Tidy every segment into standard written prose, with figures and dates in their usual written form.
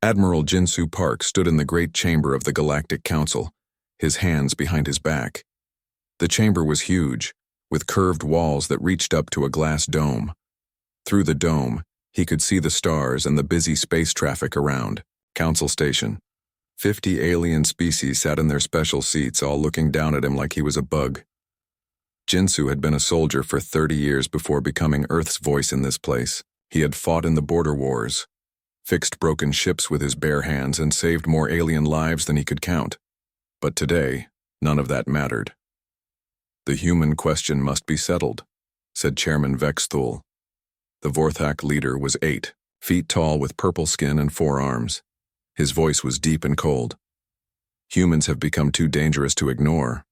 Admiral Jinsu Park stood in the great chamber of the Galactic Council, his hands behind his back. The chamber was huge, with curved walls that reached up to a glass dome. Through the dome, he could see the stars and the busy space traffic around. Council Station. 50 alien species sat in their special seats, all looking down at him like he was a bug. Jinsu had been a soldier for 30 years before becoming Earth's voice in this place. He had fought in the border wars, fixed broken ships with his bare hands, and saved more alien lives than he could count. But today, none of that mattered. The human question must be settled, said Chairman Vexthul. The Vorthak leader was 8 feet tall with purple skin and 4 arms. His voice was deep and cold. Humans have become too dangerous to ignore.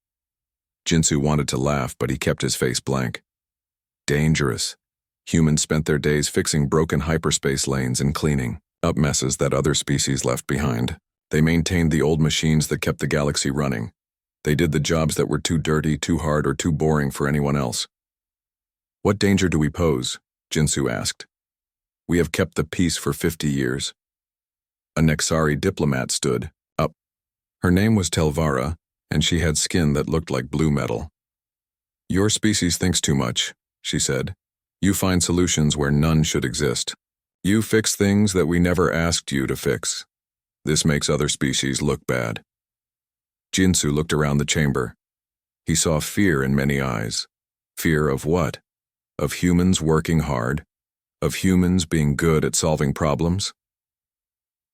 Jinsu wanted to laugh, but he kept his face blank. Dangerous. Humans spent their days fixing broken hyperspace lanes and cleaning up messes that other species left behind. They maintained the old machines that kept the galaxy running. They did the jobs that were too dirty, too hard, or too boring for anyone else. What danger do we pose? Jinsu asked. We have kept the peace for 50 years. A Nexari diplomat stood up. Her name was Telvara, and she had skin that looked like blue metal. Your species thinks too much, she said. You find solutions where none should exist. You fix things that we never asked you to fix. This makes other species look bad. Jinsu looked around the chamber. He saw fear in many eyes. Fear of what? Of humans working hard? Of humans being good at solving problems?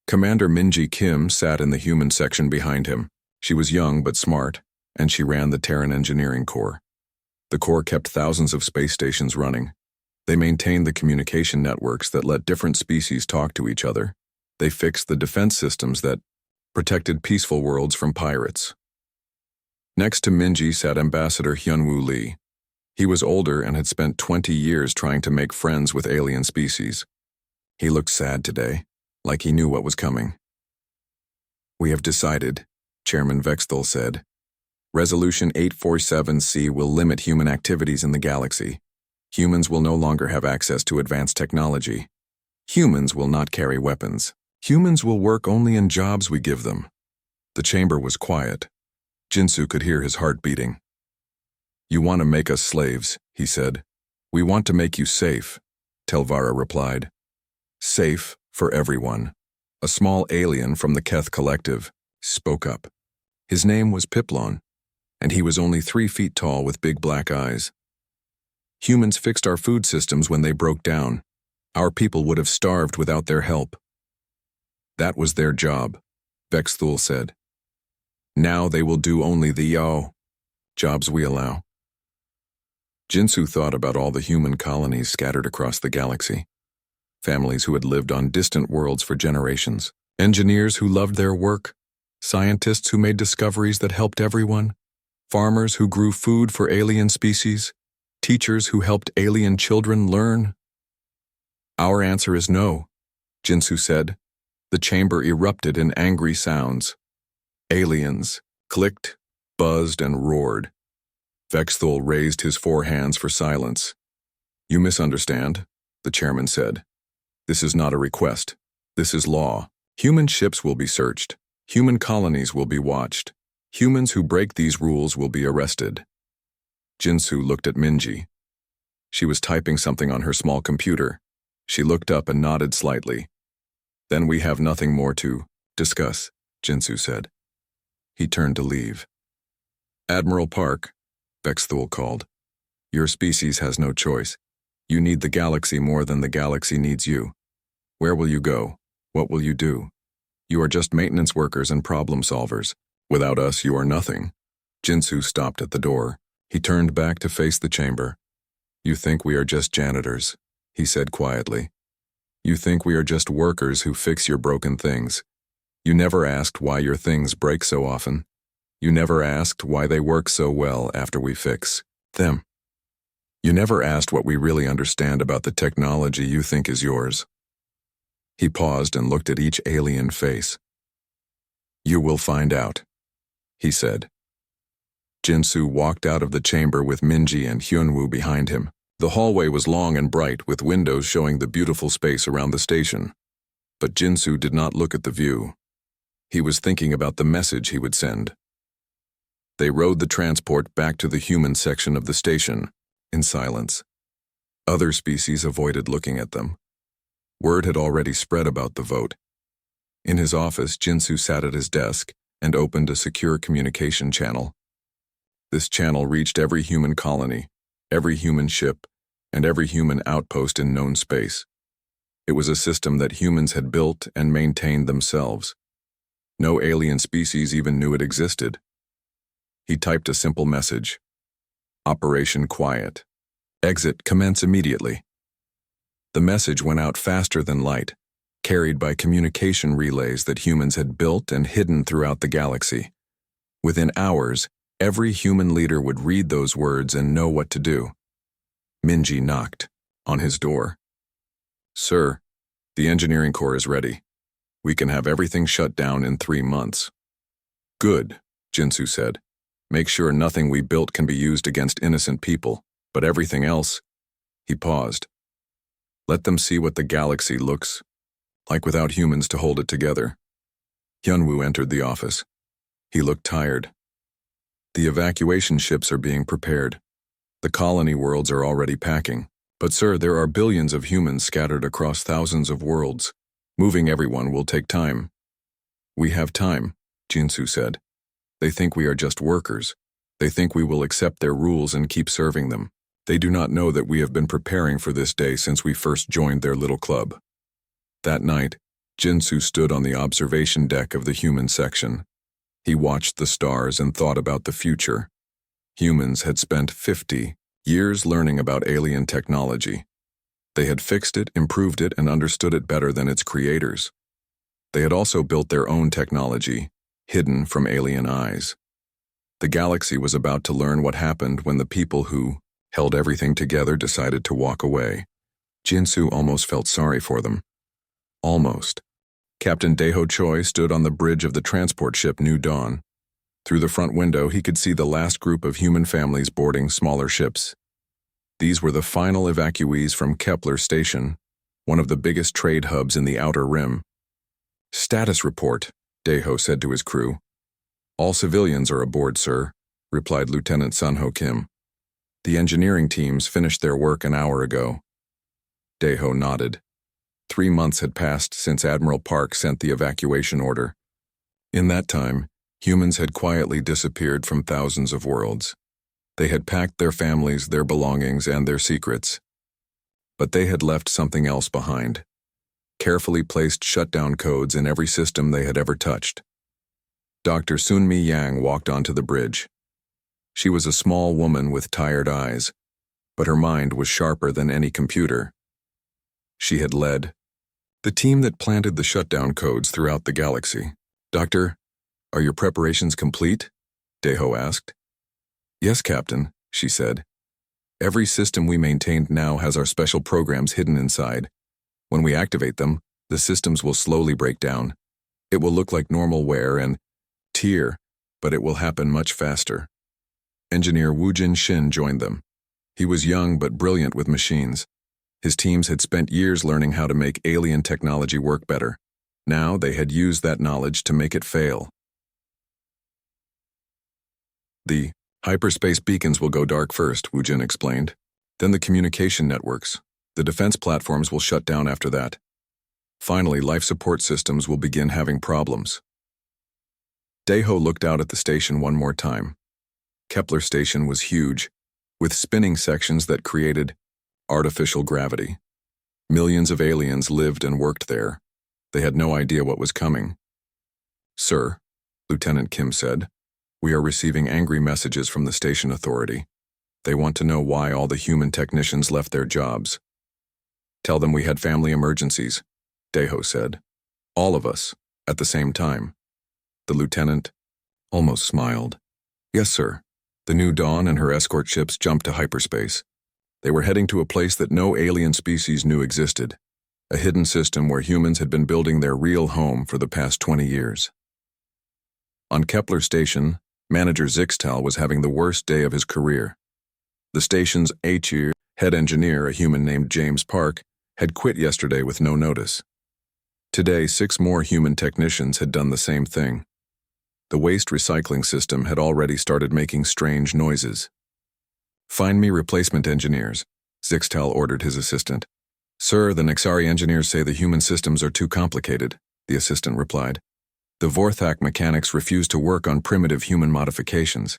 Commander Minji Kim sat in the human section behind him. She was young but smart, and she ran the Terran Engineering Corps. The Corps kept thousands of space stations running. They maintained the communication networks that let different species talk to each other. They fixed the defense systems that protected peaceful worlds from pirates. Next to Minji sat Ambassador Hyunwoo Lee. He was older and had spent 20 years trying to make friends with alien species. He looked sad today, like he knew what was coming. We have decided, Chairman Vexthul said. Resolution 847C will limit human activities in the galaxy. Humans will no longer have access to advanced technology. Humans will not carry weapons. Humans will work only in jobs we give them. The chamber was quiet. Jinsu could hear his heart beating. You want to make us slaves, he said. We want to make you safe, Telvara replied. Safe for everyone. A small alien from the Keth Collective spoke up. His name was Piplon, and he was only 3 feet tall with big black eyes. Humans fixed our food systems when they broke down. Our people would have starved without their help. That was their job, Vexthul said. Now they will do only the jobs we allow. Jinsu thought about all the human colonies scattered across the galaxy. Families who had lived on distant worlds for generations. Engineers who loved their work. Scientists who made discoveries that helped everyone. Farmers who grew food for alien species. Teachers who helped alien children learn. Our answer is no, Jinsu said. The chamber erupted in angry sounds. Aliens clicked, buzzed, and roared. Vexthul raised his 4 hands for silence. You misunderstand, the chairman said. This is not a request. This is law. Human ships will be searched. Human colonies will be watched. Humans who break these rules will be arrested. Jinsu looked at Minji. She was typing something on her small computer. She looked up and nodded slightly. Then we have nothing more to discuss, Jinsu said. He turned to leave. Admiral Park, Vexthul called. Your species has no choice. You need the galaxy more than the galaxy needs you. Where will you go? What will you do? You are just maintenance workers and problem solvers. Without us, you are nothing. Jinsu stopped at the door. He turned back to face the chamber. You think we are just janitors, he said quietly. You think we are just workers who fix your broken things. You never asked why your things break so often. You never asked why they work so well after we fix them. You never asked what we really understand about the technology you think is yours. He paused and looked at each alien face. You will find out, he said. Jinsu walked out of the chamber with Minji and Hyunwoo behind him. The hallway was long and bright, with windows showing the beautiful space around the station. But Jinsu did not look at the view. He was thinking about the message he would send. They rode the transport back to the human section of the station, in silence. Other species avoided looking at them. Word had already spread about the vote. In his office, Jinsu sat at his desk and opened a secure communication channel. This channel reached every human colony, every human ship, and every human outpost in known space. It was a system that humans had built and maintained themselves. No alien species even knew it existed. He typed a simple message. Operation Quiet. Exit commence immediately. The message went out faster than light, carried by communication relays that humans had built and hidden throughout the galaxy. Within hours, every human leader would read those words and know what to do. Minji knocked on his door. Sir, the engineering core is ready. We can have everything shut down in 3 months. Good, Jinsu said. Make sure nothing we built can be used against innocent people, but everything else. He paused. Let them see what the galaxy looks like without humans to hold it together. Hyunwoo entered the office. He looked tired. The evacuation ships are being prepared. The colony worlds are already packing. But sir, there are billions of humans scattered across thousands of worlds. Moving everyone will take time. We have time, Jinsu said. They think we are just workers. They think we will accept their rules and keep serving them. They do not know that we have been preparing for this day since we first joined their little club. That night, Jinsu stood on the observation deck of the human section. He watched the stars and thought about the future. Humans had spent 50 years learning about alien technology. They had fixed it, improved it, and understood it better than its creators. They had also built their own technology, hidden from alien eyes. The galaxy was about to learn what happened when the people who held everything together decided to walk away. Jinsu almost felt sorry for them. Almost. Captain Daeho Choi stood on the bridge of the transport ship New Dawn. Through the front window, he could see the last group of human families boarding smaller ships. These were the final evacuees from Kepler Station, one of the biggest trade hubs in the Outer Rim. Status report, Daeho said to his crew. All civilians are aboard, sir, replied Lieutenant Sunho Kim. The engineering teams finished their work an hour ago. Daeho nodded. 3 months had passed since Admiral Park sent the evacuation order. In that time, humans had quietly disappeared from thousands of worlds. They had packed their families, their belongings, and their secrets. But they had left something else behind. Carefully placed shutdown codes in every system they had ever touched. Dr. Sunmi Yang walked onto the bridge. She was a small woman with tired eyes, but her mind was sharper than any computer. She had led the team that planted the shutdown codes throughout the galaxy. Doctor, are your preparations complete? Daeho asked. Yes, Captain, she said. Every system we maintained now has our special programs hidden inside. When we activate them, the systems will slowly break down. It will look like normal wear and tear, but it will happen much faster. Engineer Woojin Shin joined them. He was young but brilliant with machines. His teams had spent years learning how to make alien technology work better. Now they had used that knowledge to make it fail. The hyperspace beacons will go dark first, Woojin explained. Then the communication networks. The defense platforms will shut down after that. Finally, life support systems will begin having problems. Daeho looked out at the station one more time. Kepler Station was huge, with spinning sections that created artificial gravity. Millions of aliens lived and worked there. They had no idea what was coming. Sir, Lieutenant Kim said, we are receiving angry messages from the station authority. They want to know why all the human technicians left their jobs. Tell them we had family emergencies, Daeho said. All of us, at the same time. The lieutenant almost smiled. Yes, sir. The New Dawn and her escort ships jumped to hyperspace. They were heading to a place that no alien species knew existed, a hidden system where humans had been building their real home for the past 20 years. On Kepler Station, Manager Zixtal was having the worst day of his career. The station's head engineer, a human named James Park, had quit yesterday with no notice. Today, 6 more human technicians had done the same thing. The waste recycling system had already started making strange noises. "Find me replacement engineers," Zixtal ordered his assistant. "Sir, the Nexari engineers say the human systems are too complicated," the assistant replied. "The Vorthak mechanics refuse to work on primitive human modifications.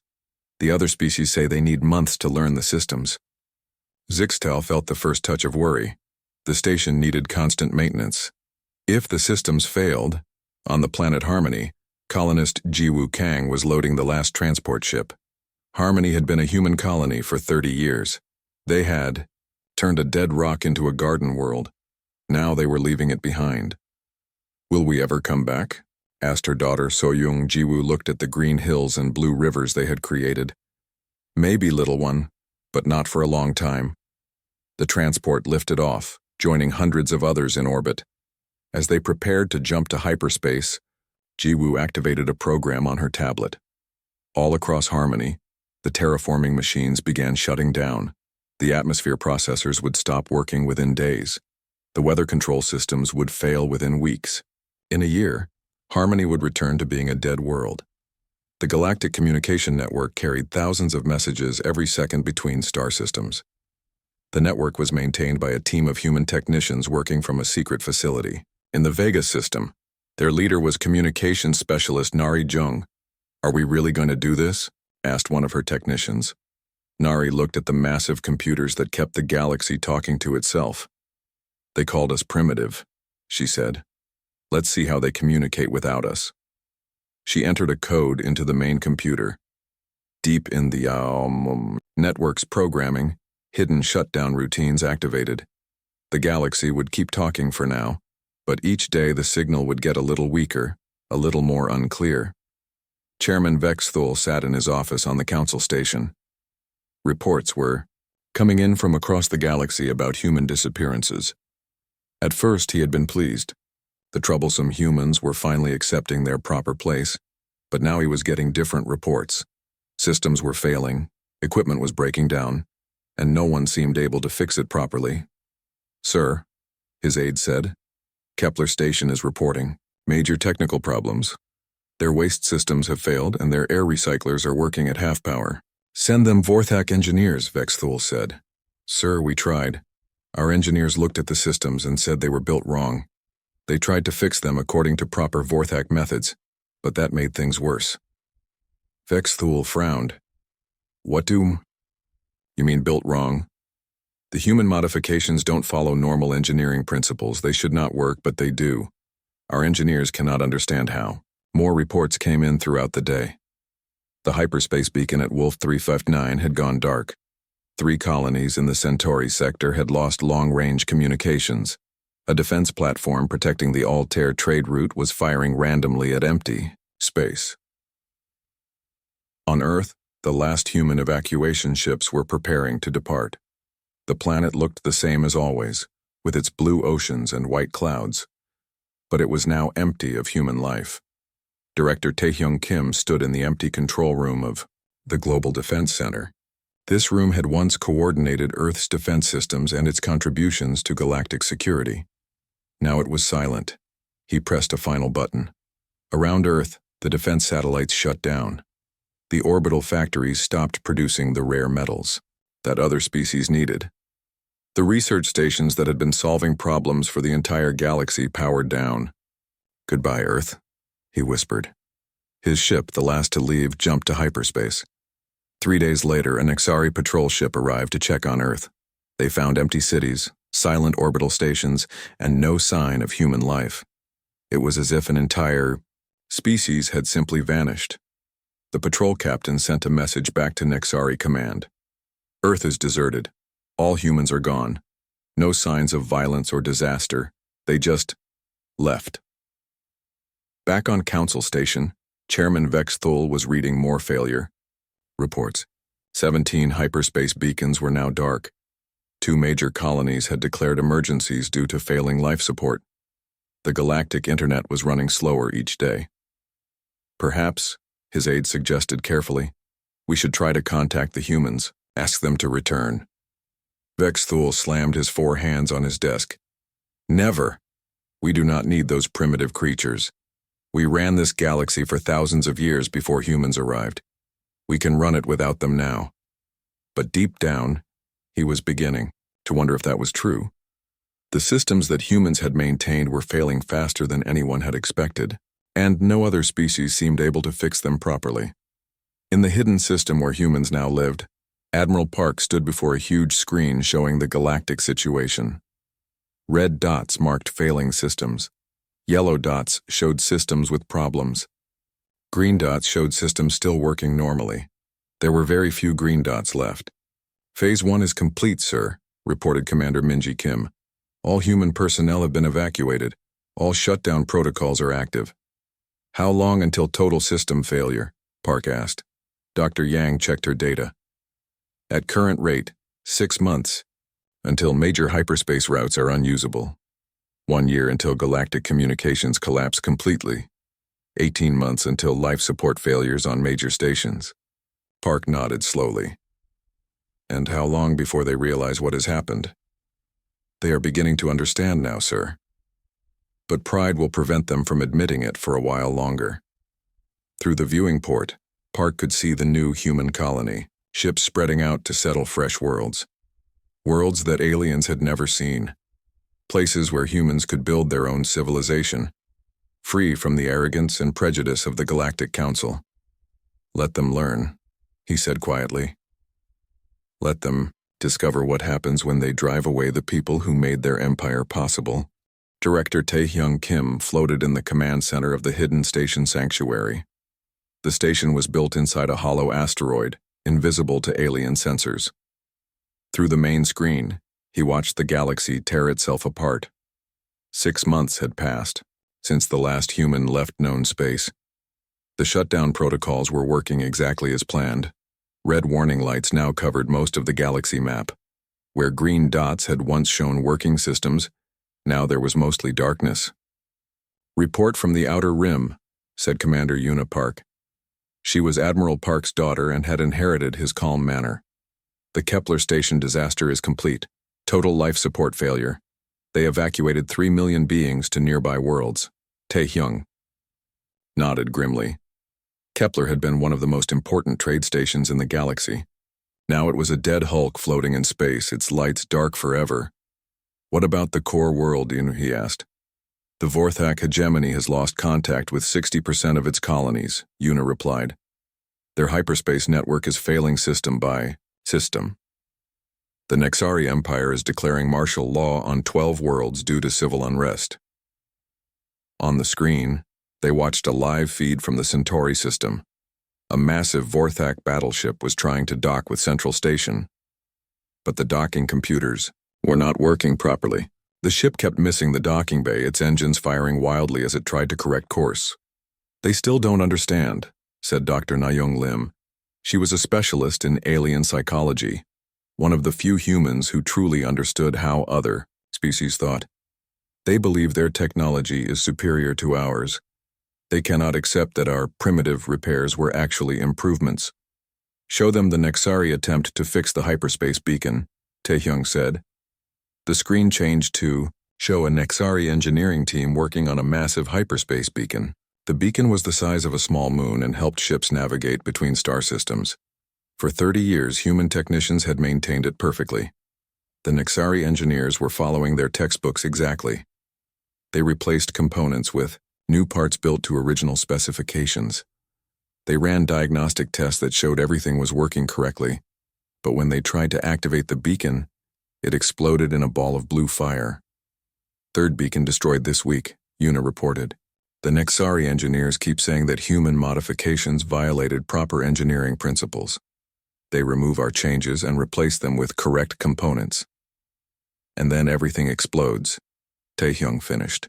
The other species say they need months to learn the systems." Zixtal felt the first touch of worry. The station needed constant maintenance. If the systems failed, on the planet Harmony, colonist Jiwoo Kang was loading the last transport ship. Harmony had been a human colony for 30 years. They had turned a dead rock into a garden world. Now they were leaving it behind. "Will we ever come back?" asked her daughter Soyoung. Jiwoo looked at the green hills and blue rivers they had created. "Maybe, little one, but not for a long time." The transport lifted off, joining hundreds of others in orbit. As they prepared to jump to hyperspace, Jiwoo activated a program on her tablet. All across Harmony, the terraforming machines began shutting down. The atmosphere processors would stop working within days. The weather control systems would fail within weeks. In a year, Harmony would return to being a dead world. The Galactic Communication Network carried thousands of messages every second between star systems. The network was maintained by a team of human technicians working from a secret facility. In the Vega system, their leader was communications specialist Nari Jung. "Are we really going to do this?" asked one of her technicians. Nari looked at the massive computers that kept the galaxy talking to itself. "They called us primitive," she said. "Let's see how they communicate without us." She entered a code into the main computer. Deep in the network's programming, hidden shutdown routines activated. The galaxy would keep talking for now, but each day the signal would get a little weaker, a little more unclear. Chairman Vexthul sat in his office on the council station. Reports were coming in from across the galaxy about human disappearances. At first he had been pleased. The troublesome humans were finally accepting their proper place, but now he was getting different reports. Systems were failing, equipment was breaking down, and no one seemed able to fix it properly. "Sir," his aide said, "Kepler Station is reporting major technical problems. Their waste systems have failed and their air recyclers are working at half power." "Send them Vorthak engineers," Vexthul said. "Sir, we tried. Our engineers looked at the systems and said they were built wrong. They tried to fix them according to proper Vorthak methods, but that made things worse." Vexthul frowned. "What do you mean built wrong?" "The human modifications don't follow normal engineering principles. They should not work, but they do. Our engineers cannot understand how." More reports came in throughout the day. The hyperspace beacon at Wolf 359 had gone dark. 3 colonies in the Centauri sector had lost long-range communications. A defense platform protecting the Altair trade route was firing randomly at empty space. On Earth, the last human evacuation ships were preparing to depart. The planet looked the same as always, with its blue oceans and white clouds. But it was now empty of human life. Director Taehyung Kim stood in the empty control room of the Global Defense Center. This room had once coordinated Earth's defense systems and its contributions to galactic security. Now it was silent. He pressed a final button. Around Earth, the defense satellites shut down. The orbital factories stopped producing the rare metals that other species needed. The research stations that had been solving problems for the entire galaxy powered down. "Goodbye, Earth," he whispered. His ship, the last to leave, jumped to hyperspace. 3 days later, an Nexari patrol ship arrived to check on Earth. They found empty cities, silent orbital stations, and no sign of human life. It was as if an entire species had simply vanished. The patrol captain sent a message back to Nexari Command. "Earth is deserted. All humans are gone. No signs of violence or disaster. They just left." Back on Council Station, Chairman Vexthul was reading more failure reports. 17 hyperspace beacons were now dark. 2 major colonies had declared emergencies due to failing life support. The galactic internet was running slower each day. "Perhaps," his aide suggested carefully, "we should try to contact the humans, ask them to return." Vexthul slammed his 4 hands on his desk. "Never. We do not need those primitive creatures. We ran this galaxy for thousands of years before humans arrived. We can run it without them now. But deep down, he was beginning to wonder if that was true. The systems that humans had maintained were failing faster than anyone had expected, and no other species seemed able to fix them properly. In the hidden system where humans now lived, Admiral Park stood before a huge screen showing the galactic situation. Red dots marked failing systems. Yellow dots showed systems with problems. Green dots showed systems still working normally. There were very few green dots left. Phase 1 is complete, sir, reported Commander Minji Kim. All human personnel have been evacuated. All shutdown protocols are active. How long until total system failure? Park asked. Dr. Yang checked her data. At current rate, 6 months, until major hyperspace routes are unusable. 1 year until galactic communications collapse completely. 18 months until life support failures on major stations. Park nodded slowly. And how long before they realize what has happened? They are beginning to understand now, sir. But pride will prevent them from admitting it for a while longer. Through the viewing port, Park could see the new human colony, ships spreading out to settle fresh worlds. Worlds that aliens had never seen. Places where humans could build their own civilization, free from the arrogance and prejudice of the Galactic Council. Let them learn, he said quietly. Let them discover what happens when they drive away the people who made their empire possible. Director Tae-hyung Kim floated in the command center of the hidden station sanctuary. The station was built inside a hollow asteroid, invisible to alien sensors. Through the main screen, he watched the galaxy tear itself apart. 6 months had passed since the last human left known space. The shutdown protocols were working exactly as planned. Red warning lights now covered most of the galaxy map. Where green dots had once shown working systems, now there was mostly darkness. Report from the Outer Rim, said Commander Yuna Park. She was Admiral Park's daughter and had inherited his calm manner. The Kepler station disaster is complete. Total life support failure. They evacuated 3 million beings to nearby worlds. Tae-hyung nodded grimly. Kepler had been one of the most important trade stations in the galaxy. Now it was a dead hulk floating in space, its lights dark forever. What about the core world, he asked. The Vorthak hegemony has lost contact with 60% of its colonies, Yuna replied. Their hyperspace network is failing system by system. The Nexari Empire is declaring martial law on 12 worlds due to civil unrest. On the screen, they watched a live feed from the Centauri system. A massive Vorthak battleship was trying to dock with Central Station. But the docking computers were not working properly. The ship kept missing the docking bay, its engines firing wildly as it tried to correct course. They still don't understand, said Dr. Na-young Lim. She was a specialist in alien psychology, one of the few humans who truly understood how other species thought. They believe their technology is superior to ours. They cannot accept that our primitive repairs were actually improvements. Show them the Nexari attempt to fix the hyperspace beacon, Tae-hyung said. The screen changed to show a Nexari engineering team working on a massive hyperspace beacon. The beacon was the size of a small moon and helped ships navigate between star systems. For 30 years, human technicians had maintained it perfectly. The Nexari engineers were following their textbooks exactly. They replaced components with new parts built to original specifications. They ran diagnostic tests that showed everything was working correctly, but when they tried to activate the beacon, it exploded in a ball of blue fire. Third beacon destroyed this week, Yuna reported. The Nexari engineers keep saying that human modifications violated proper engineering principles. They remove our changes and replace them with correct components. And then everything explodes, Tae-hyung finished.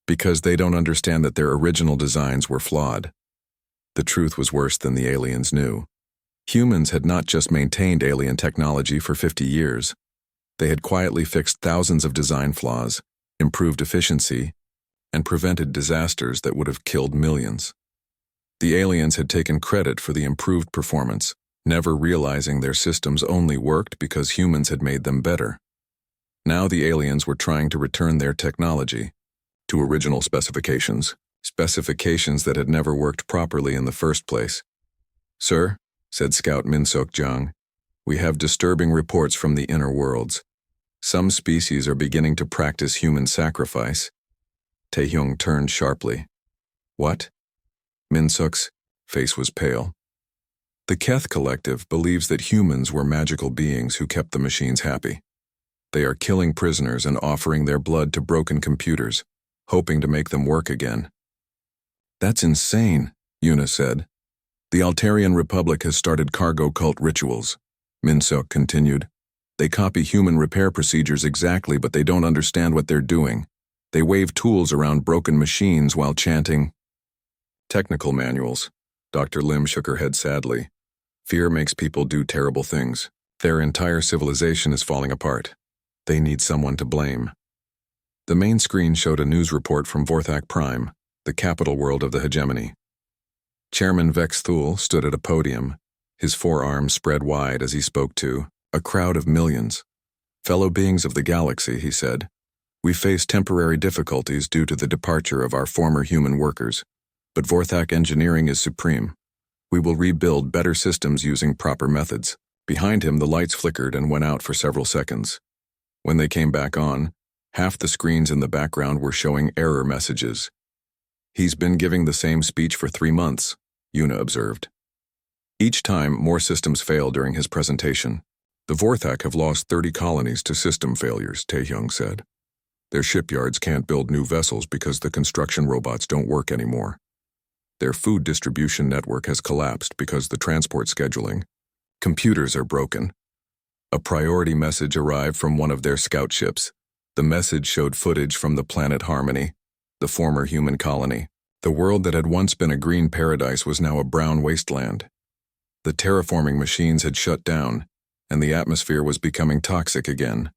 Because they don't understand that their original designs were flawed. The truth was worse than the aliens knew. Humans had not just maintained alien technology for 50 years. They had quietly fixed thousands of design flaws, improved efficiency, and prevented disasters that would have killed millions. The aliens had taken credit for the improved performance, never realizing their systems only worked because humans had made them better. Now the aliens were trying to return their technology, to original specifications, specifications that had never worked properly in the first place. "Sir," said Scout Minsok Jung, "we have disturbing reports from the inner worlds. Some species are beginning to practice human sacrifice." Taehyung turned sharply. "What?" Minsuk's face was pale. "The Keth Collective believes that humans were magical beings who kept the machines happy. They are killing prisoners and offering their blood to broken computers, hoping to make them work again." "That's insane," Yuna said. "The Altarian Republic has started cargo cult rituals," Minsuk continued. "They copy human repair procedures exactly, but they don't understand what they're doing. They wave tools around broken machines while chanting technical manuals." Dr. Lim shook her head sadly. "Fear makes people do terrible things. Their entire civilization is falling apart. They need someone to blame." The main screen showed a news report from Vorthak Prime, the capital world of the hegemony. Chairman Vex Thule stood at a podium, his forearms spread wide as he spoke to a crowd of millions. "Fellow beings of the galaxy," he said, "we face temporary difficulties due to the departure of our former human workers, but Vorthak engineering is supreme. We will rebuild better systems using proper methods." Behind him, the lights flickered and went out for several seconds. When they came back on, half the screens in the background were showing error messages. "He's been giving the same speech for 3 months, Yuna observed. "Each time, more systems fail during his presentation. The Vorthak have lost 30 colonies to system failures," Taehyung said. "Their shipyards can't build new vessels because the construction robots don't work anymore. Their food distribution network has collapsed because the transport scheduling. Computers are broken." A priority message arrived from one of their scout ships. The message showed footage from the planet Harmony, the former human colony. The world that had once been a green paradise was now a brown wasteland. The terraforming machines had shut down, and the atmosphere was becoming toxic again.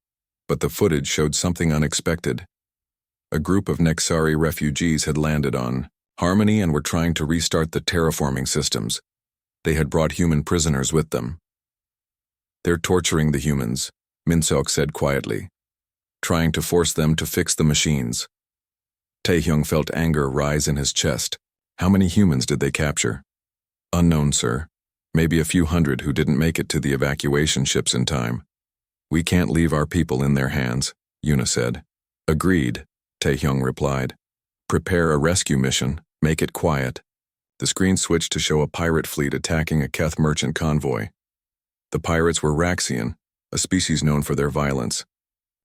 But the footage showed something unexpected. A group of Nexari refugees had landed on Harmony and were trying to restart the terraforming systems. They had brought human prisoners with them. "They're torturing the humans," Minsok said quietly, "trying to force them to fix the machines." Taehyung felt anger rise in his chest. "How many humans did they capture?" "Unknown, sir. Maybe a few hundred who didn't make it to the evacuation ships in time." "We can't leave our people in their hands," Yuna said. "Agreed," Taehyung replied. "Prepare a rescue mission. Make it quiet." The screen switched to show a pirate fleet attacking a Keth merchant convoy. The pirates were Raxian, a species known for their violence.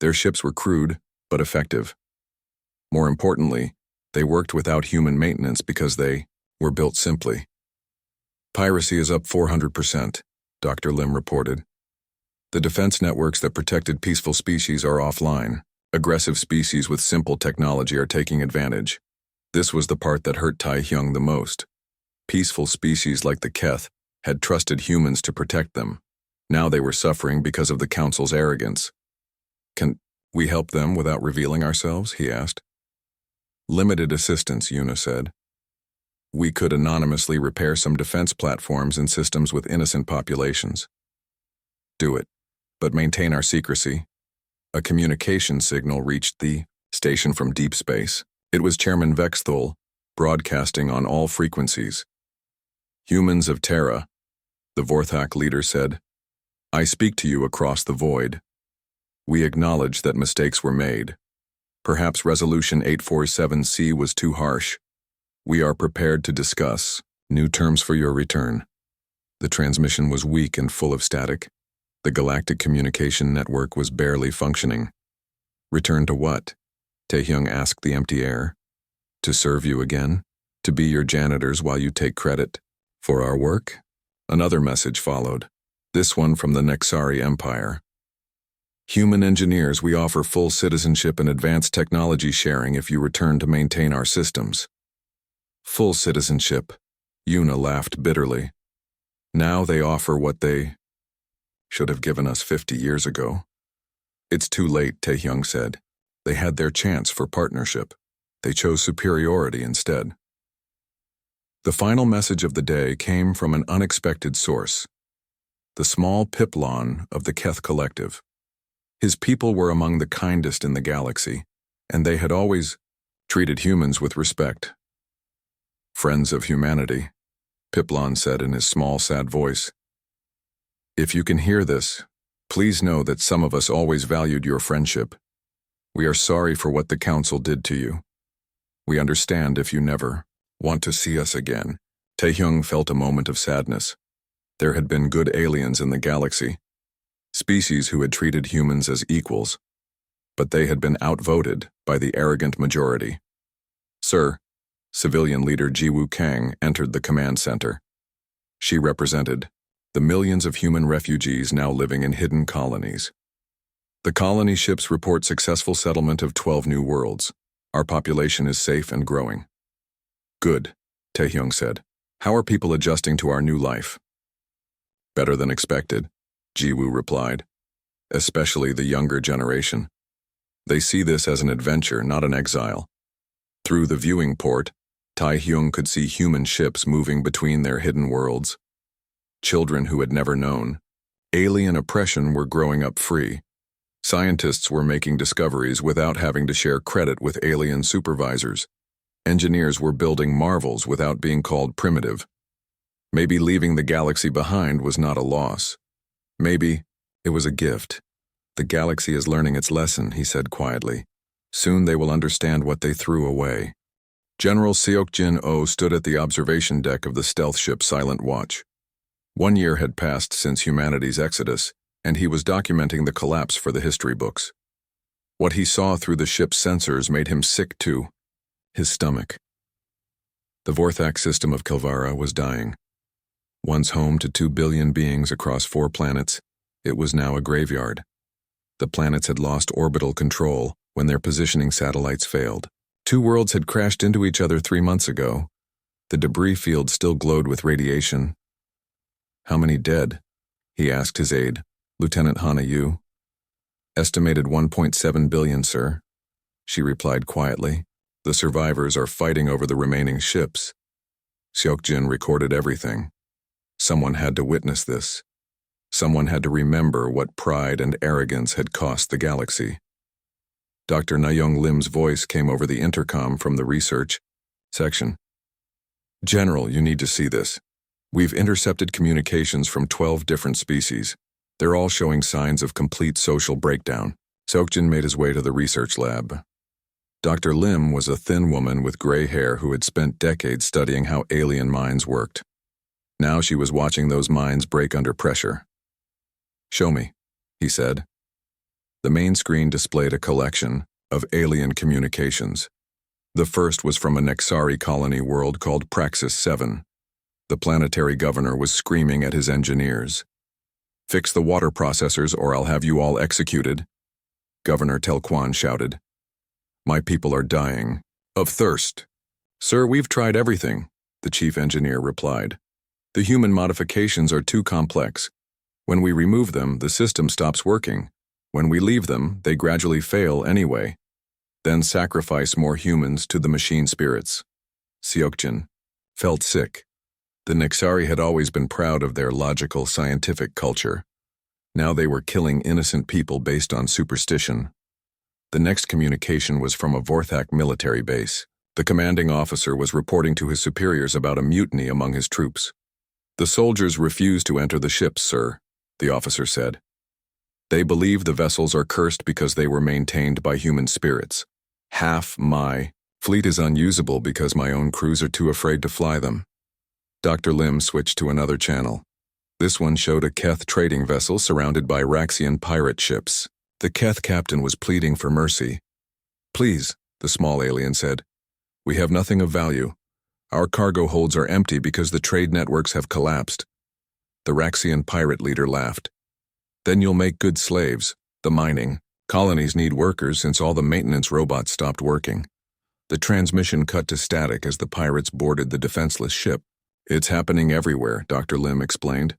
Their ships were crude, but effective. More importantly, they worked without human maintenance because they were built simply. "Piracy is up 400%, Dr. Lim reported. "The defense networks that protected peaceful species are offline. Aggressive species with simple technology are taking advantage." This was the part that hurt Taehyung the most. Peaceful species like the Keth had trusted humans to protect them. Now they were suffering because of the Council's arrogance. "Can we help them without revealing ourselves?" he asked. "Limited assistance," Yuna said. "We could anonymously repair some defense platforms and systems with innocent populations." "Do it, but maintain our secrecy." A communication signal reached the station from deep space. It was Chairman Vexthul, broadcasting on all frequencies. "Humans of Terra," the Vorthak leader said, "I speak to you across the void. We acknowledge that mistakes were made. Perhaps Resolution 847C was too harsh. We are prepared to discuss new terms for your return." The transmission was weak and full of static. The galactic communication network was barely functioning. "Return to what?" Taehyung asked the empty air. "To serve you again? To be your janitors while you take credit for our work?" Another message followed, this one from the Nexari Empire. "Human engineers, we offer full citizenship and advanced technology sharing if you return to maintain our systems." "Full citizenship," Yuna laughed bitterly. "Now they offer what they should have given us 50 years ago." "It's too late," Taehyung said. "They had their chance for partnership. They chose superiority instead." The final message of the day came from an unexpected source. The small Piplon of the Keth Collective. His people were among the kindest in the galaxy, and they had always treated humans with respect. Friends of humanity, Piplon said in his small, sad voice. If you can hear this, please know that some of us always valued your friendship. We are sorry for what the Council did to you. We understand if you never want to see us again. Taehyung felt a moment of sadness. There had been good aliens in the galaxy, species who had treated humans as equals, but they had been outvoted by the arrogant majority. Sir, civilian leader Jiwoo Kang entered the command center. She represented the millions of human refugees now living in hidden colonies. The colony ships report successful settlement of 12 new worlds. Our population is safe and growing. Good, Taehyung said. How are people adjusting to our new life? Better than expected, Jiwoo replied. Especially the younger generation. They see this as an adventure, not an exile. Through the viewing port, Taehyung could see human ships moving between their hidden worlds. Children who had never known alien oppression were growing up free. Scientists were making discoveries without having to share credit with alien supervisors. Engineers were building marvels without being called primitive. Maybe leaving the galaxy behind was not a loss. Maybe it was a gift. The galaxy is learning its lesson, he said quietly. Soon they will understand what they threw away. General Seokjin-oh stood at the observation deck of the stealth ship Silent Watch. 1 year had passed since humanity's exodus, and he was documenting the collapse for the history books. What he saw through the ship's sensors made him sick to his stomach. The Vorthak system of Kilvara was dying. Once home to 2 billion beings across 4 planets, it was now a graveyard. The planets had lost orbital control when their positioning satellites failed. 2 worlds had crashed into each other 3 months ago. The debris field still glowed with radiation. How many dead? He asked his aide, Lieutenant Hana Yu. Estimated 1.7 billion, sir. She replied quietly. The survivors are fighting over the remaining ships. Seokjin recorded everything. Someone had to witness this. Someone had to remember what pride and arrogance had cost the galaxy. Dr. Nayoung Lim's voice came over the intercom from the research section. General, you need to see this. We've intercepted communications from 12 different species. They're all showing signs of complete social breakdown. Seokjin made his way to the research lab. Dr. Lim was a thin woman with gray hair who had spent decades studying how alien minds worked. Now she was watching those minds break under pressure. Show me, he said. The main screen displayed a collection of alien communications. The first was from a Nexari colony world called Praxis 7. The planetary governor was screaming at his engineers. Fix the water processors or I'll have you all executed, Governor Telquan shouted. My people are dying of thirst. Sir, we've tried everything, the chief engineer replied. The human modifications are too complex. When we remove them, the system stops working. When we leave them, they gradually fail anyway. Then sacrifice more humans to the machine spirits. Seokjin felt sick. The Nexari had always been proud of their logical, scientific culture. Now they were killing innocent people based on superstition. The next communication was from a Vorthak military base. The commanding officer was reporting to his superiors about a mutiny among his troops. The soldiers refused to enter the ships, sir, the officer said. They believe the vessels are cursed because they were maintained by human spirits. Half my fleet is unusable because my own crews are too afraid to fly them. Dr. Lim switched to another channel. This one showed a Keth trading vessel surrounded by Raxian pirate ships. The Keth captain was pleading for mercy. Please, the small alien said. We have nothing of value. Our cargo holds are empty because the trade networks have collapsed. The Raxian pirate leader laughed. Then you'll make good slaves. The mining colonies need workers since all the maintenance robots stopped working. The transmission cut to static as the pirates boarded the defenseless ship. It's happening everywhere, Dr. Lim explained.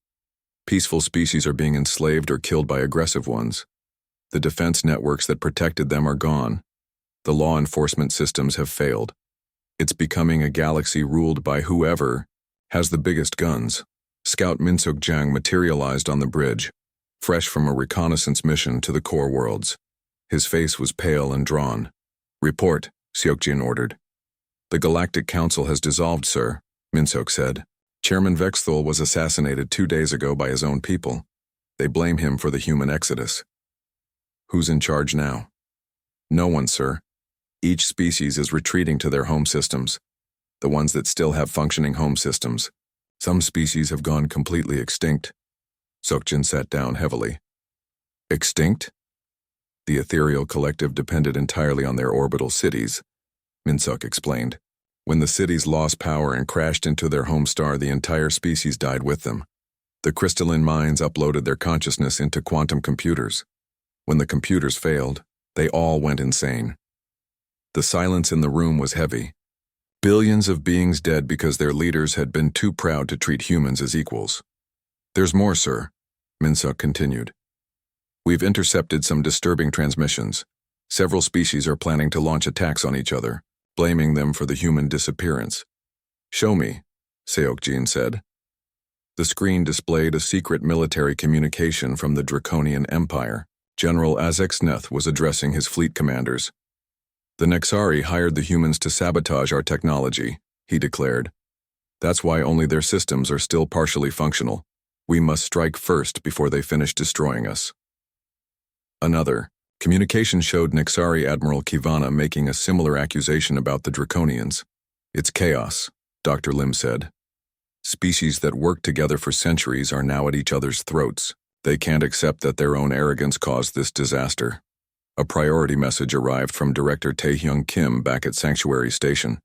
Peaceful species are being enslaved or killed by aggressive ones. The defense networks that protected them are gone. The law enforcement systems have failed. It's becoming a galaxy ruled by whoever has the biggest guns. Scout Minsuk Jang materialized on the bridge, fresh from a reconnaissance mission to the core worlds. His face was pale and drawn. Report, Seokjin ordered. The Galactic Council has dissolved, sir, Minsok said. Chairman Vexthul was assassinated 2 days ago by his own people. They blame him for the human exodus. Who's in charge now? No one, sir. Each species is retreating to their home systems. The ones that still have functioning home systems. Some species have gone completely extinct. Seokjin sat down heavily. Extinct? The ethereal collective depended entirely on their orbital cities, Minsuk explained. When the cities lost power and crashed into their home star, the entire species died with them. The crystalline minds uploaded their consciousness into quantum computers. When the computers failed, they all went insane. The silence in the room was heavy. Billions of beings dead because their leaders had been too proud to treat humans as equals. There's more, sir, Minsuk continued. We've intercepted some disturbing transmissions. Several species are planning to launch attacks on each other, blaming them for the human disappearance. Show me, Seokjin said. The screen displayed a secret military communication from the Draconian Empire. General Azexneth was addressing his fleet commanders. The Nexari hired the humans to sabotage our technology, he declared. That's why only their systems are still partially functional. We must strike first before they finish destroying us. Another communication showed Nexari Admiral Kivana making a similar accusation about the Draconians. It's chaos, Dr. Lim said. Species that worked together for centuries are now at each other's throats. They can't accept that their own arrogance caused this disaster. A priority message arrived from Director Taehyung Kim back at Sanctuary Station.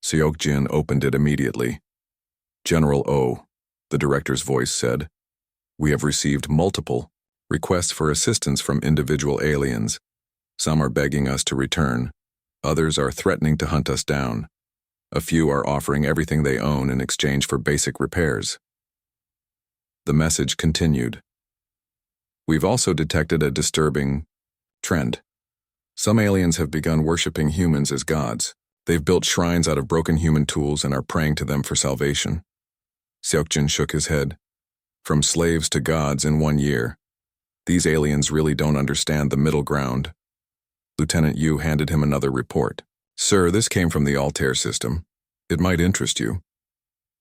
Seokjin opened it immediately. General O, the director's voice said, we have received multiple requests for assistance from individual aliens. Some are begging us to return. Others are threatening to hunt us down. A few are offering everything they own in exchange for basic repairs. The message continued. We've also detected a disturbing trend. Some aliens have begun worshipping humans as gods. They've built shrines out of broken human tools and are praying to them for salvation. Seokjin shook his head. From slaves to gods in 1 year. These aliens really don't understand the middle ground. Lieutenant Yu handed him another report. Sir, this came from the Altair system. It might interest you.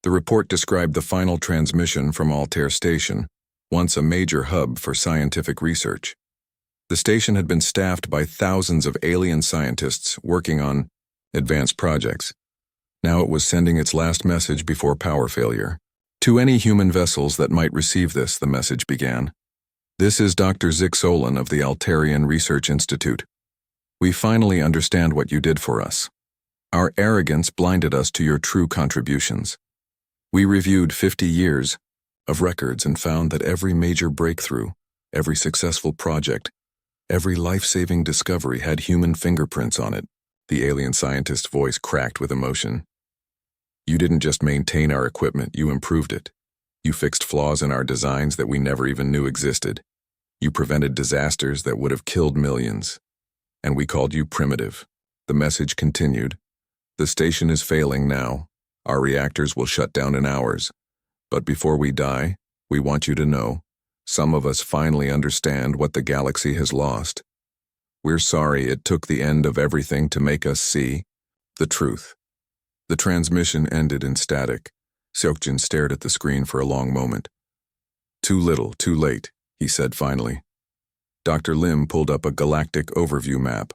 The report described the final transmission from Altair Station, once a major hub for scientific research. The station had been staffed by thousands of alien scientists working on advanced projects. Now it was sending its last message before power failure. To any human vessels that might receive this, the message began. This is Dr. Zik Solon of the Altarian Research Institute. We finally understand what you did for us. Our arrogance blinded us to your true contributions. We reviewed 50 years of records and found that every major breakthrough, every successful project, every life-saving discovery had human fingerprints on it. The alien scientist's voice cracked with emotion. You didn't just maintain our equipment, you improved it. You fixed flaws in our designs that we never even knew existed. You prevented disasters that would have killed millions. And we called you primitive. The message continued. The station is failing now. Our reactors will shut down in hours. But before we die, we want you to know, some of us finally understand what the galaxy has lost. We're sorry it took the end of everything to make us see the truth. The transmission ended in static. Seokjin stared at the screen for a long moment. Too little, too late, he said finally. Dr. Lim pulled up a galactic overview map,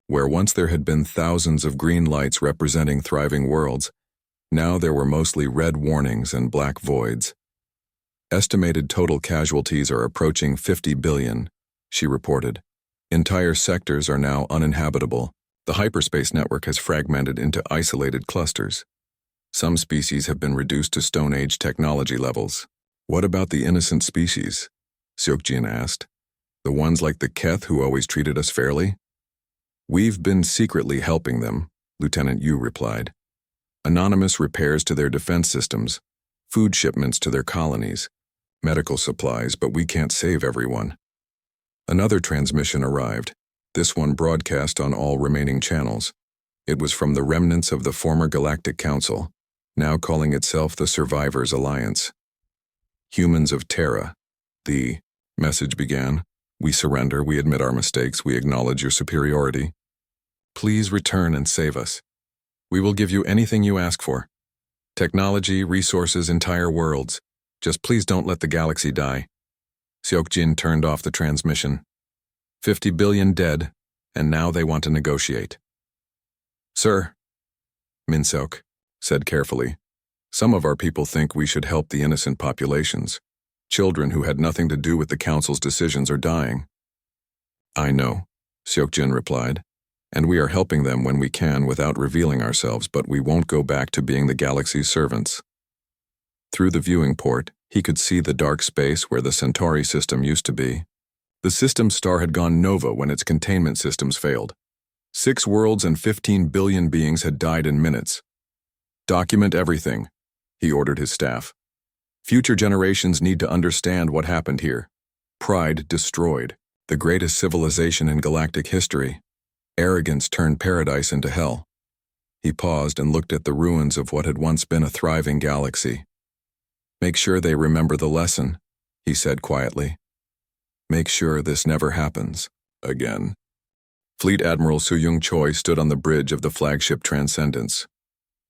where once there had been thousands of green lights representing thriving worlds, now there were mostly red warnings and black voids. Estimated total casualties are approaching 50 billion, she reported. Entire sectors are now uninhabitable. The hyperspace network has fragmented into isolated clusters. Some species have been reduced to Stone Age technology levels. What about the innocent species? Seokjin asked. The ones like the Keth who always treated us fairly? We've been secretly helping them, Lieutenant Yu replied. Anonymous repairs to their defense systems, food shipments to their colonies, medical supplies, but we can't save everyone. Another transmission arrived, this one broadcast on all remaining channels. It was from the remnants of the former Galactic Council, now calling itself the Survivors Alliance. Humans of Terra, the message began. We surrender, we admit our mistakes, we acknowledge your superiority. Please return and save us. We will give you anything you ask for. Technology, resources, entire worlds. Just please don't let the galaxy die. Seokjin turned off the transmission. 50 billion dead, and now they want to negotiate. Sir, Minseok said carefully, some of our people think we should help the innocent populations. Children who had nothing to do with the council's decisions are dying. I know, Seokjin replied, and we are helping them when we can without revealing ourselves, but we won't go back to being the galaxy's servants. Through the viewing port, he could see the dark space where the Centauri system used to be. The system's star had gone nova when its containment systems failed. 6 worlds and 15 billion beings had died in minutes. Document everything, he ordered his staff. Future generations need to understand what happened here. Pride destroyed, the greatest civilization in galactic history. Arrogance turned paradise into hell. He paused and looked at the ruins of what had once been a thriving galaxy. Make sure they remember the lesson, he said quietly. Make sure this never happens again. Fleet Admiral Soo-Young Choi stood on the bridge of the flagship Transcendence.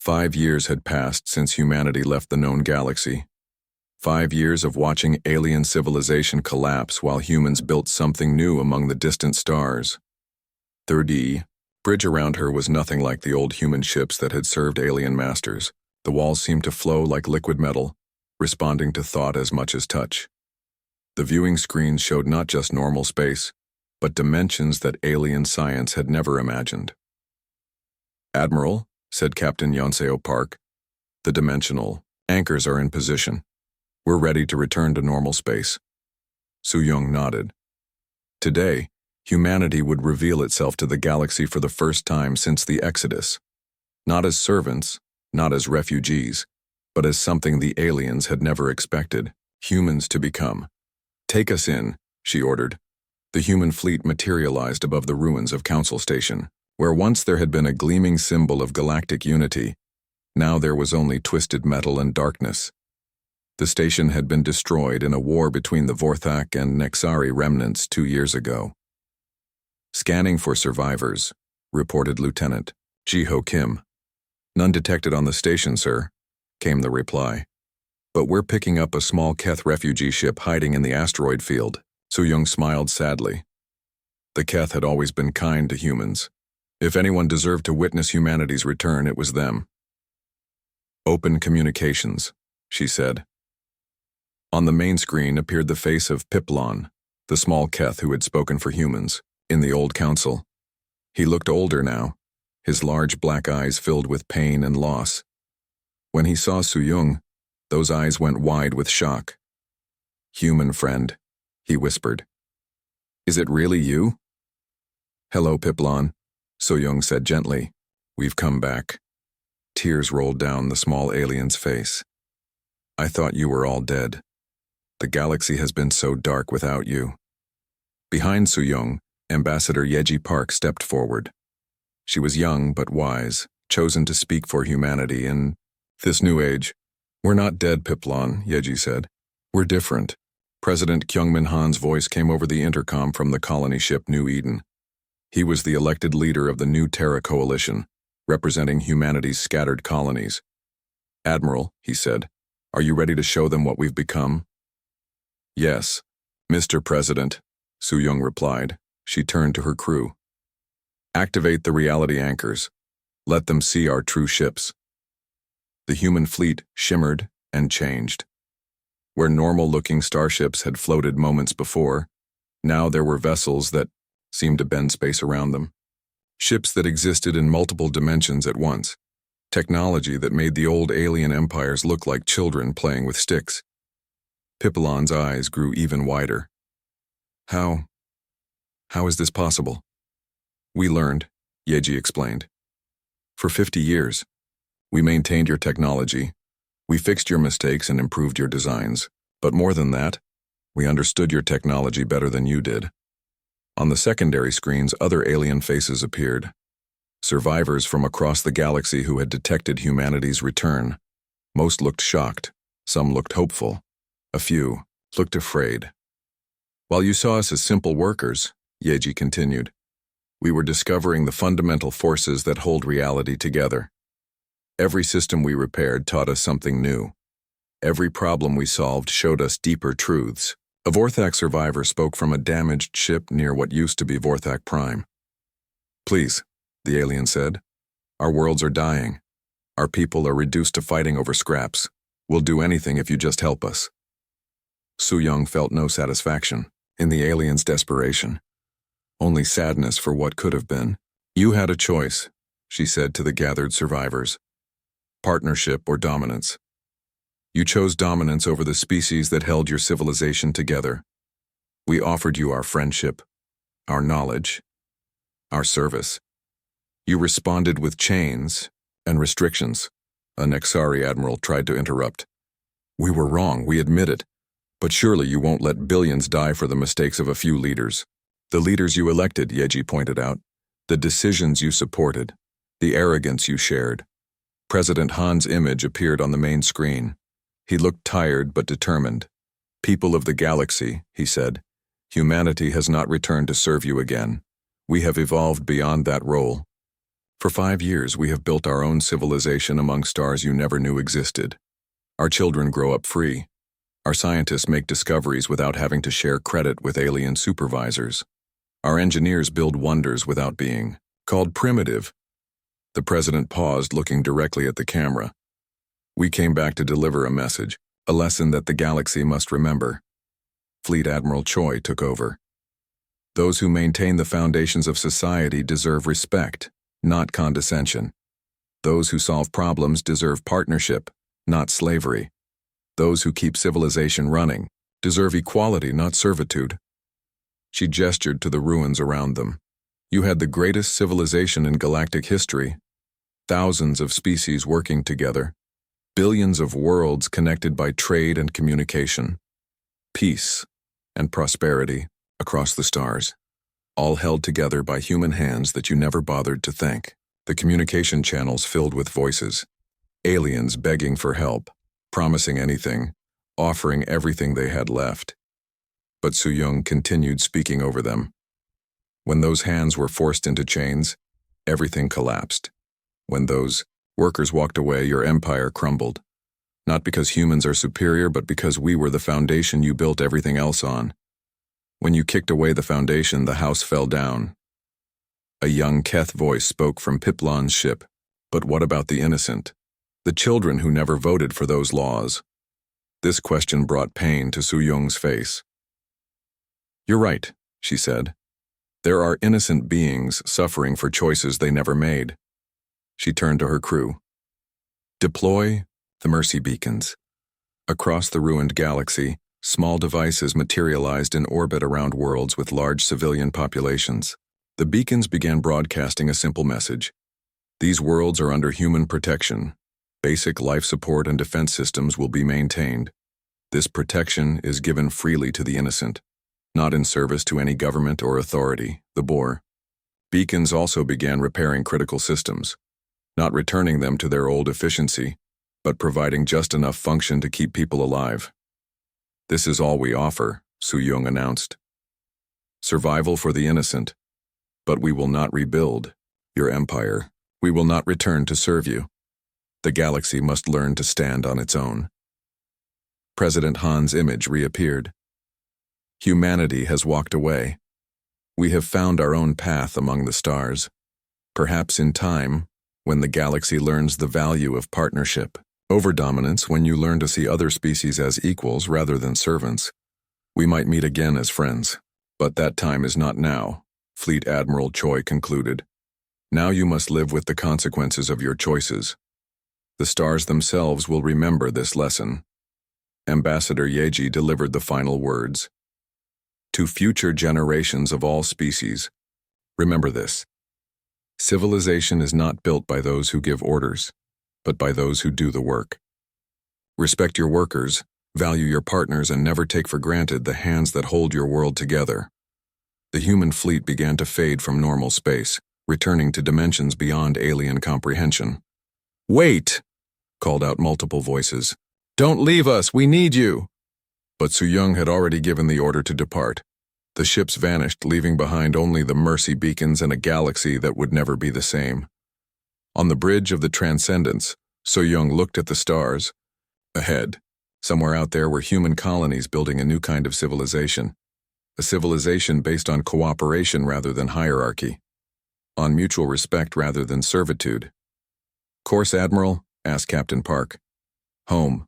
5 years had passed since humanity left the known galaxy. 5 years of watching alien civilization collapse while humans built something new among the distant stars. 3D, bridge around her was nothing like the old human ships that had served alien masters. The walls seemed to flow like liquid metal, responding to thought as much as touch. The viewing screens showed not just normal space, but dimensions that alien science had never imagined. Admiral, said Captain Yonseo Park, the dimensional anchors are in position. We're ready to return to normal space. Soo-Young nodded. Today, humanity would reveal itself to the galaxy for the first time since the Exodus. Not as servants, not as refugees, but as something the aliens had never expected, humans to become. Take us in, she ordered. The human fleet materialized above the ruins of Council Station, where once there had been a gleaming symbol of galactic unity. Now there was only twisted metal and darkness. The station had been destroyed in a war between the Vorthak and Nexari remnants 2 years ago. Scanning for survivors, reported Lieutenant Ji-Ho Kim. None detected on the station, sir, came the reply. But we're picking up a small Keth refugee ship hiding in the asteroid field. Soo-Young smiled sadly. The Keth had always been kind to humans. If anyone deserved to witness humanity's return, it was them. Open communications, she said. On the main screen appeared the face of Piplon, the small Keth who had spoken for humans, in the old council. He looked older now, his large black eyes filled with pain and loss. When he saw Soo-Young, those eyes went wide with shock. Human friend, he whispered. Is it really you? Hello, Piplon, Soo-Young said gently. We've come back. Tears rolled down the small alien's face. I thought you were all dead. The galaxy has been so dark without you. Behind Soo-Young, Ambassador Yeji Park stepped forward. She was young but wise, chosen to speak for humanity in this new age. We're not dead, Piplon, Yeji said. We're different. President Kyungmin Han's voice came over the intercom from the colony ship New Eden. He was the elected leader of the New Terra Coalition, representing humanity's scattered colonies. Admiral, he said, are you ready to show them what we've become? Yes, Mr. President, Soo-Young replied. She turned to her crew. Activate the reality anchors. Let them see our true ships. The human fleet shimmered and changed. Where normal-looking starships had floated moments before, now there were vessels that seemed to bend space around them. Ships that existed in multiple dimensions at once. Technology that made the old alien empires look like children playing with sticks. Piplon's eyes grew even wider. How is this possible? We learned, Yeji explained. For 50 years, we maintained your technology. We fixed your mistakes and improved your designs. But more than that, we understood your technology better than you did. On the secondary screens, other alien faces appeared. Survivors from across the galaxy who had detected humanity's return. Most looked shocked. Some looked hopeful. A few looked afraid. While you saw us as simple workers, Yeji continued, We were discovering the fundamental forces that hold reality together. Every system we repaired taught us something new. Every problem we solved showed us deeper truths. A Vorthak survivor spoke from a damaged ship near what used to be Vorthak Prime. "Please," the alien said. "Our worlds are dying. Our people are reduced to fighting over scraps. We'll do anything if you just help us." Su-young felt no satisfaction in the alien's desperation, only sadness for what could have been. "You had a choice," she said to the gathered survivors. "Partnership or dominance. You chose dominance over the species that held your civilization together. We offered you our friendship, our knowledge, our service. You responded with chains and restrictions." A Nexari admiral tried to interrupt. "We were wrong, we admit it. But surely you won't let billions die for the mistakes of a few leaders." "The leaders you elected," Yeji pointed out. "The decisions you supported. The arrogance you shared." President Han's image appeared on the main screen. He looked tired but determined. "People of the galaxy," he said, "humanity has not returned to serve you again. We have evolved beyond that role. For 5 years we have built our own civilization among stars you never knew existed. Our children grow up free. Our scientists make discoveries without having to share credit with alien supervisors. Our engineers build wonders without being called primitive." The president paused, looking directly at the camera. "We came back to deliver a message, a lesson that the galaxy must remember." Fleet Admiral Choi took over. "Those who maintain the foundations of society deserve respect, not condescension. Those who solve problems deserve partnership, not slavery. Those who keep civilization running deserve equality, not servitude." She gestured to the ruins around them. "You had the greatest civilization in galactic history. Thousands of species working together. Billions of worlds connected by trade and communication. Peace and prosperity across the stars. All held together by human hands that you never bothered to thank." The communication channels filled with voices. Aliens begging for help, promising anything, offering everything they had left. But Su-young continued speaking over them. "When those hands were forced into chains, everything collapsed. When those workers walked away, your empire crumbled. Not because humans are superior, but because we were the foundation you built everything else on. When you kicked away the foundation, the house fell down." A young Keth voice spoke from Piplon's ship. "But what about the innocent? The children who never voted for those laws?" This question brought pain to Su-young's face. "You're right," she said. "There are innocent beings suffering for choices they never made." She turned to her crew. "Deploy the Mercy Beacons." Across the ruined galaxy, small devices materialized in orbit around worlds with large civilian populations. The beacons began broadcasting a simple message. "These worlds are under human protection. Basic life support and defense systems will be maintained. This protection is given freely to the innocent, not in service to any government or authority, the Boer." Beacons also began repairing critical systems, not returning them to their old efficiency, but providing just enough function to keep people alive. "This is all we offer," Su-young announced. "Survival for the innocent. But we will not rebuild your empire. We will not return to serve you. The galaxy must learn to stand on its own." President Han's image reappeared. "Humanity has walked away. We have found our own path among the stars. Perhaps in time, when the galaxy learns the value of partnership, over dominance, when you learn to see other species as equals rather than servants, we might meet again as friends. But that time is not now," Fleet Admiral Choi concluded. "Now you must live with the consequences of your choices. The stars themselves will remember this lesson." Ambassador Yeji delivered the final words. "To future generations of all species, remember this. Civilization is not built by those who give orders, but by those who do the work. Respect your workers, value your partners, and never take for granted the hands that hold your world together." The human fleet began to fade from normal space, returning to dimensions beyond alien comprehension. "Wait!" called out multiple voices. "Don't leave us, we need you!" But Su-young had already given the order to depart. The ships vanished, leaving behind only the mercy beacons and a galaxy that would never be the same. On the bridge of the Transcendence, So-Young looked at the stars. Ahead, somewhere out there, were human colonies building a new kind of civilization. A civilization based on cooperation rather than hierarchy. On mutual respect rather than servitude. "Course, Admiral?" asked Captain Park. "Home,"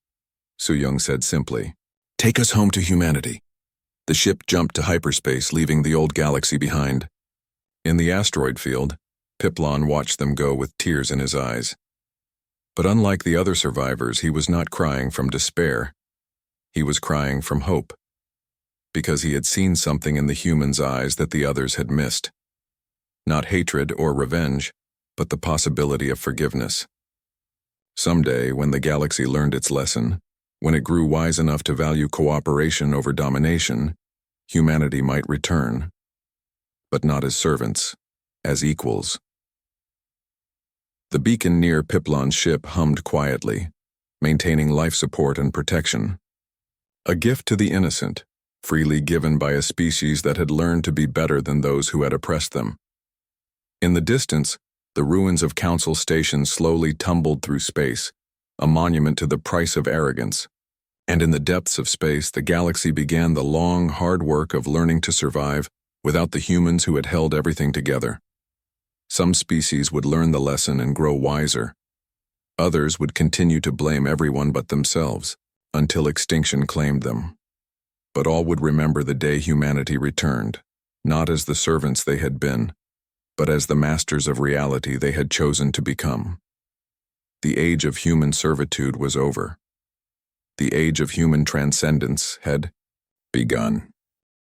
So-Young said simply. "Take us home to humanity." The ship jumped to hyperspace, leaving the old galaxy behind. In the asteroid field, Piplon watched them go with tears in his eyes. But unlike the other survivors, he was not crying from despair. He was crying from hope. Because he had seen something in the humans' eyes that the others had missed. Not hatred or revenge, but the possibility of forgiveness. Someday, when the galaxy learned its lesson, when it grew wise enough to value cooperation over domination, humanity might return. But not as servants, as equals. The beacon near Piplon's ship hummed quietly, maintaining life support and protection. A gift to the innocent, freely given by a species that had learned to be better than those who had oppressed them. In the distance, the ruins of Council Station slowly tumbled through space, a monument to the price of arrogance. And in the depths of space, the galaxy began the long, hard work of learning to survive without the humans who had held everything together. Some species would learn the lesson and grow wiser. Others would continue to blame everyone but themselves, until extinction claimed them. But all would remember the day humanity returned, not as the servants they had been, but as the masters of reality they had chosen to become. The age of human servitude was over. The age of human transcendence had begun.